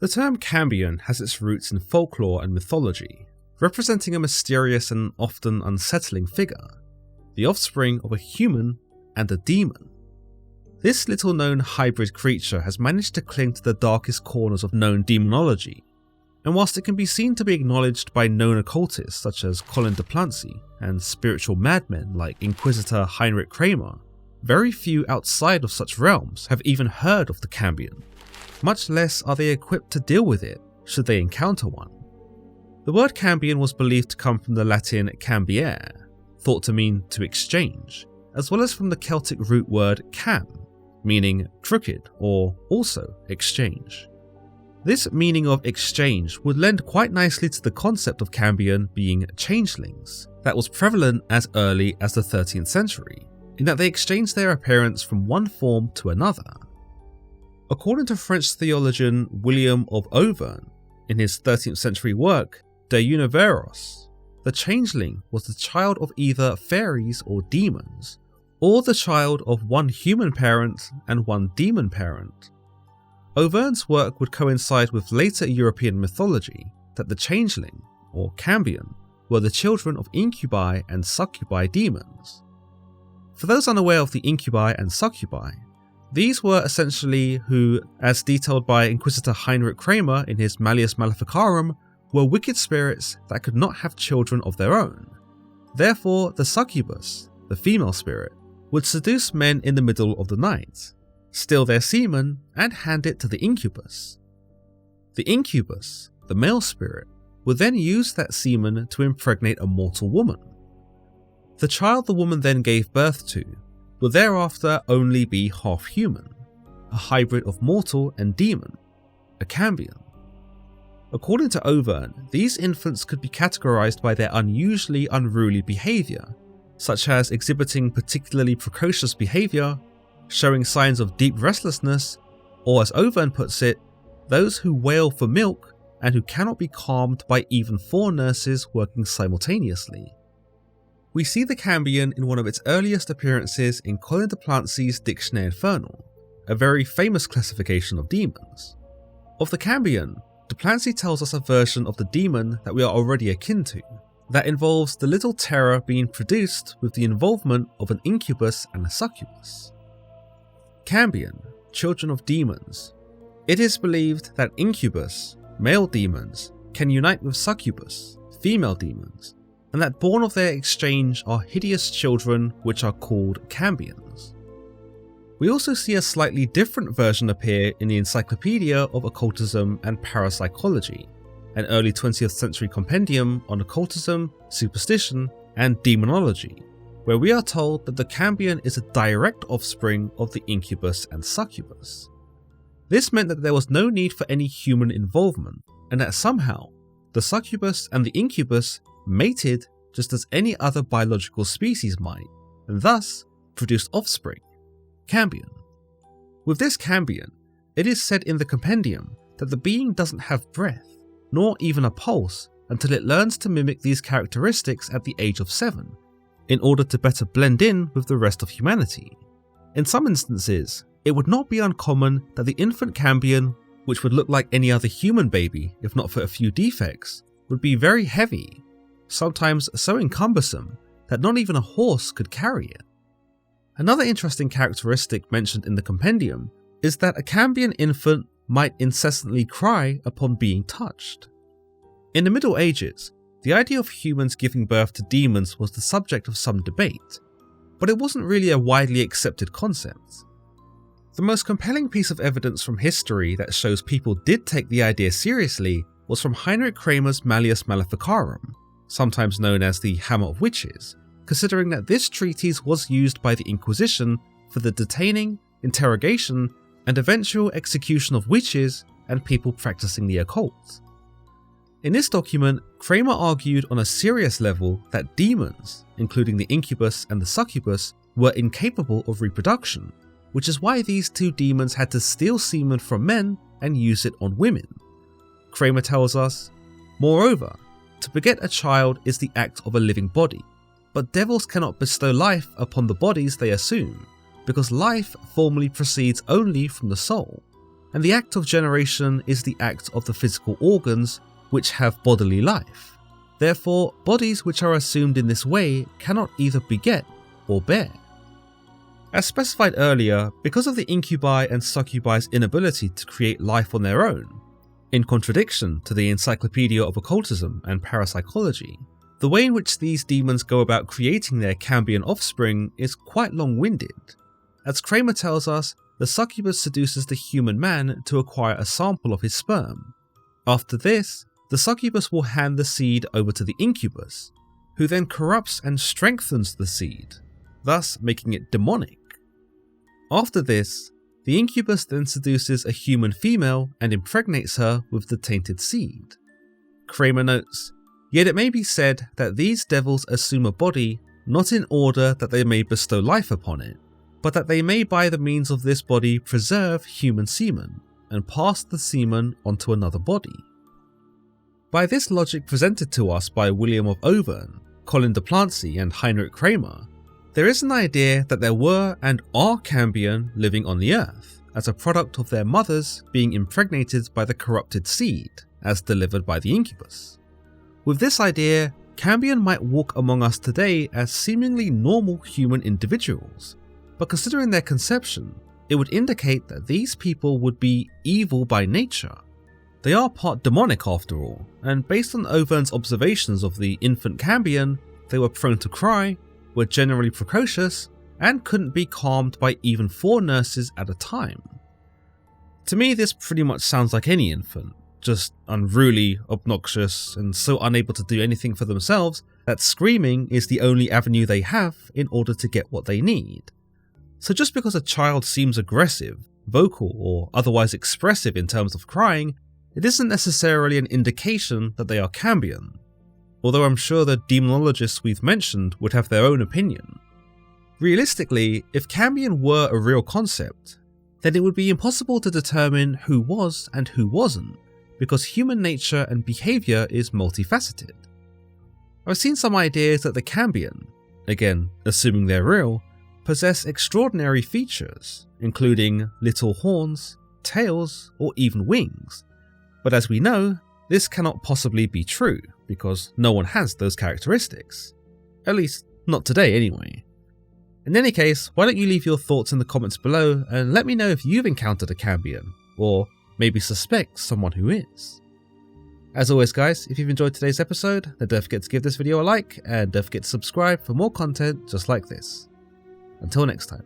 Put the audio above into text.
The term Cambion has its roots in folklore and mythology, representing a mysterious and often unsettling figure, the offspring of a human and a demon. This little-known hybrid creature has managed to cling to the darkest corners of known demonology, and whilst it can be seen to be acknowledged by known occultists such as Colin de Plancy and spiritual madmen like Inquisitor Heinrich Kramer, very few outside of such realms have even heard of the Cambion, much less are they equipped to deal with it should they encounter one. The word Cambion was believed to come from the Latin cambiare, thought to mean to exchange, as well as from the Celtic root word cam, meaning crooked or also exchange. This meaning of exchange would lend quite nicely to the concept of Cambion being changelings, that was prevalent as early as the 13th century, in that they exchanged their appearance from one form to another. According to French theologian William of Auvergne, in his 13th century work De Universos, the changeling was the child of either fairies or demons, or the child of one human parent and one demon parent. Auvergne's work would coincide with later European mythology that the changeling, or Cambion, were the children of incubi and succubi demons. For those unaware of the incubi and succubi, these were essentially who, as detailed by Inquisitor Heinrich Kramer in his Malleus Maleficarum, were wicked spirits that could not have children of their own. Therefore, the succubus, the female spirit, would seduce men in the middle of the night, steal their semen, and hand it to the incubus. The incubus, the male spirit, would then use that semen to impregnate a mortal woman. The child the woman then gave birth to would thereafter only be half human, a hybrid of mortal and demon, a Cambion. According to Auvergne, these infants could be categorized by their unusually unruly behavior, such as exhibiting particularly precocious behavior, showing signs of deep restlessness, or as Auvergne puts it, those who wail for milk and who cannot be calmed by even 4 nurses working simultaneously. We see the Cambion in one of its earliest appearances in Colin de Plancy's Dictionnaire Infernal, a very famous classification of demons. Of the Cambion, de Plancy tells us a version of the demon that we are already akin to, that involves the little terror being produced with the involvement of an incubus and a succubus. Cambion, children of demons. It is believed that incubus, male demons, can unite with succubus, female demons, and that born of their exchange are hideous children which are called Cambions. We also see a slightly different version appear in the Encyclopedia of Occultism and Parapsychology, an early 20th century compendium on occultism, superstition, and demonology, where we are told that the Cambion is a direct offspring of the incubus and succubus. This meant that there was no need for any human involvement, and that somehow the succubus and the incubus mated just as any other biological species might, and thus produced offspring, Cambion. With this Cambion, it is said in the compendium that the being doesn't have breath, nor even a pulse, until it learns to mimic these characteristics at the age of 7, in order to better blend in with the rest of humanity. In some instances, it would not be uncommon that the infant Cambion, which would look like any other human baby if not for a few defects, would be very heavy, sometimes so cumbersome that not even a horse could carry it. Another interesting characteristic mentioned in the compendium is that a Cambion infant might incessantly cry upon being touched. In the Middle Ages, the idea of humans giving birth to demons was the subject of some debate, but it wasn't really a widely accepted concept. The most compelling piece of evidence from history that shows people did take the idea seriously was from Heinrich Kramer's Malleus Maleficarum, sometimes known as the Hammer of Witches, considering that this treatise was used by the Inquisition for the detaining, interrogation, and eventual execution of witches and people practicing the occult. In this document, Kramer argued on a serious level that demons, including the incubus and the succubus, were incapable of reproduction, which is why these 2 demons had to steal semen from men and use it on women. Kramer tells us, moreover, to beget a child is the act of a living body, but devils cannot bestow life upon the bodies they assume, because life formally proceeds only from the soul, and the act of generation is the act of the physical organs which have bodily life. Therefore, bodies which are assumed in this way cannot either beget or bear. As specified earlier, because of the incubi and succubi's inability to create life on their own, in contradiction to the Encyclopedia of Occultism and Parapsychology, the way in which these demons go about creating their Cambion offspring is quite long-winded. As Kramer tells us, the succubus seduces the human man to acquire a sample of his sperm. After this, the succubus will hand the seed over to the incubus, who then corrupts and strengthens the seed, thus making it demonic. After this, the incubus then seduces a human female and impregnates her with the tainted seed. Kramer notes, "Yet it may be said that these devils assume a body not in order that they may bestow life upon it, but that they may by the means of this body preserve human semen, and pass the semen onto another body." By this logic presented to us by William of Auvergne, Colin de Plancy and Heinrich Kramer, there is an idea that there were and are Cambion living on the earth, as a product of their mothers being impregnated by the corrupted seed, as delivered by the incubus. With this idea, Cambion might walk among us today as seemingly normal human individuals, but considering their conception, it would indicate that these people would be evil by nature. They are part demonic after all, and based on Auvergne's observations of the infant Cambion, they were prone to cry, were generally precocious, and couldn't be calmed by even 4 nurses at a time. To me, this pretty much sounds like any infant, just unruly, obnoxious, and so unable to do anything for themselves that screaming is the only avenue they have in order to get what they need. So just because a child seems aggressive, vocal, or otherwise expressive in terms of crying, it isn't necessarily an indication that they are Cambion, although I'm sure the demonologists we've mentioned would have their own opinion. Realistically, if Cambion were a real concept, then it would be impossible to determine who was and who wasn't, because human nature and behaviour is multifaceted. I've seen some ideas that the Cambion, again assuming they're real, possess extraordinary features, including little horns, tails, or even wings, but as we know, this cannot possibly be true, because no one has those characteristics. At least, not today anyway. In any case, why don't you leave your thoughts in the comments below and let me know if you've encountered a Cambion, or maybe suspect someone who is. As always guys, if you've enjoyed today's episode, then don't forget to give this video a like, and don't forget to subscribe for more content just like this. Until next time.